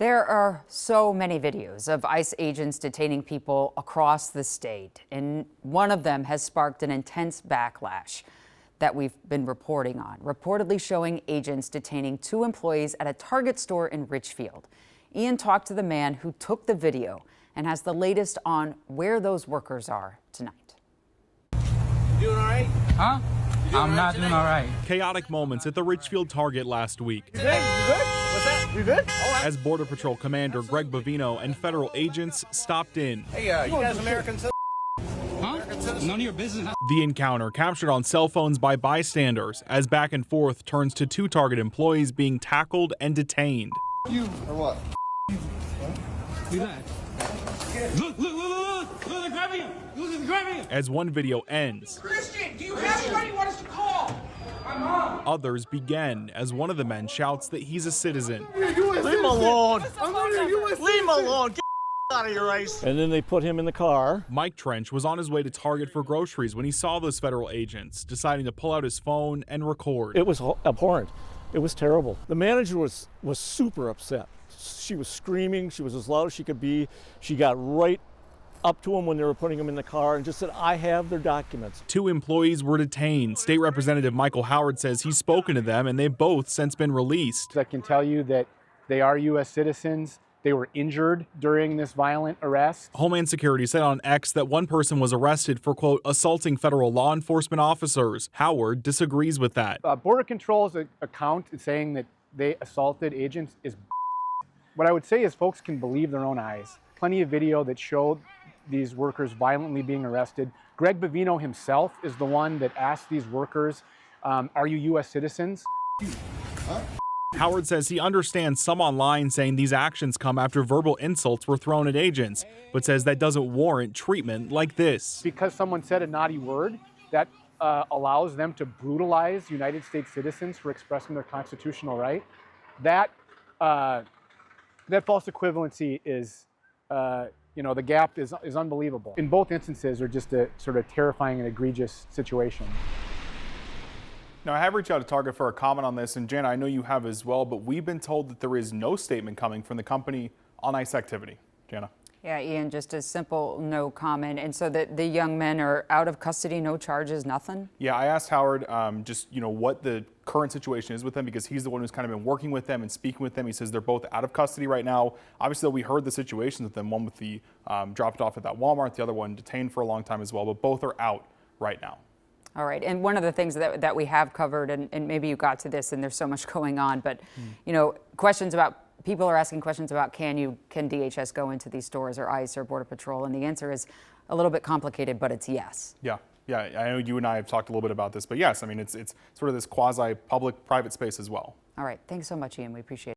There are so many videos of ICE agents detaining people across the state, and one of them has sparked an intense backlash that we've been reporting on, reportedly showing agents detaining two employees at a Target store in Richfield. Ian talked to the man who took the video and has the latest on where those workers are tonight. You doing all right? Huh? I'm not doing all right. Chaotic moments at the Richfield Target last week. You good? You good? What's that? You good? All right. As Border Patrol Commander Greg Bovino and federal agents stopped in. Hey, you guys Americans? Huh? None of your business. The encounter captured on cell phones by bystanders as back and forth turns to two Target employees being tackled and detained. You or what? Relax. Look, they're grabbing him. Look, they're grabbing him. As one video ends, Christian, do you have somebody you want us to call? My mom. others begin as one of the men shouts that he's a citizen. Leave him alone. Leave him alone. Get out of your ice. And then they put him in the car. Mike Trench was on his way to Target for groceries when he saw those federal agents, deciding to pull out his phone and record. It was abhorrent. It was terrible. The manager was super upset. She was screaming. She was as loud as she could be. She got right up to him when they were putting him in the car and just said, I have their documents. Two employees were detained. State Representative Michael Howard says he's spoken to them and they've both since been released. I can tell you that they are U.S. citizens. They were injured during this violent arrest. Homeland Security said on X that one person was arrested for, quote, assaulting federal law enforcement officers. Howard disagrees with that. Border Control's account saying that they assaulted agents is what I would say is folks can believe their own eyes. Plenty of video that showed these workers violently being arrested. Greg Bovino himself is the one that asked these workers, are you U.S. citizens? Howard says he understands some online saying these actions come after verbal insults were thrown at agents, but says that doesn't warrant treatment like this. Because someone said a naughty word, that allows them to brutalize United States citizens for expressing their constitutional right. That false equivalency is, the gap is unbelievable. In both instances are just a sort of terrifying and egregious situation. Now, I have reached out to Target for a comment on this, and Jana, I know you have as well, but we've been told that there is no statement coming from the company on ICE activity. Jana? Yeah, Ian, just a simple no comment. And so that the young men are out of custody, no charges, nothing? Yeah, I asked Howard what the current situation is with them because he's the one who's kind of been working with them and speaking with them. He says they're both out of custody right now. Obviously, we heard the situations with them, one with the dropped off at that Walmart, the other one detained for a long time as well, but both are out right now. All right. And one of the things that we have covered, and maybe you got to this and there's so much going on, but, people are asking questions about can DHS go into these stores or ICE or Border Patrol? And the answer is a little bit complicated, but it's yes. Yeah. I know you and I have talked a little bit about this, but yes, I mean, it's sort of this quasi-public private space as well. All right. Thanks so much, Ian. We appreciate it.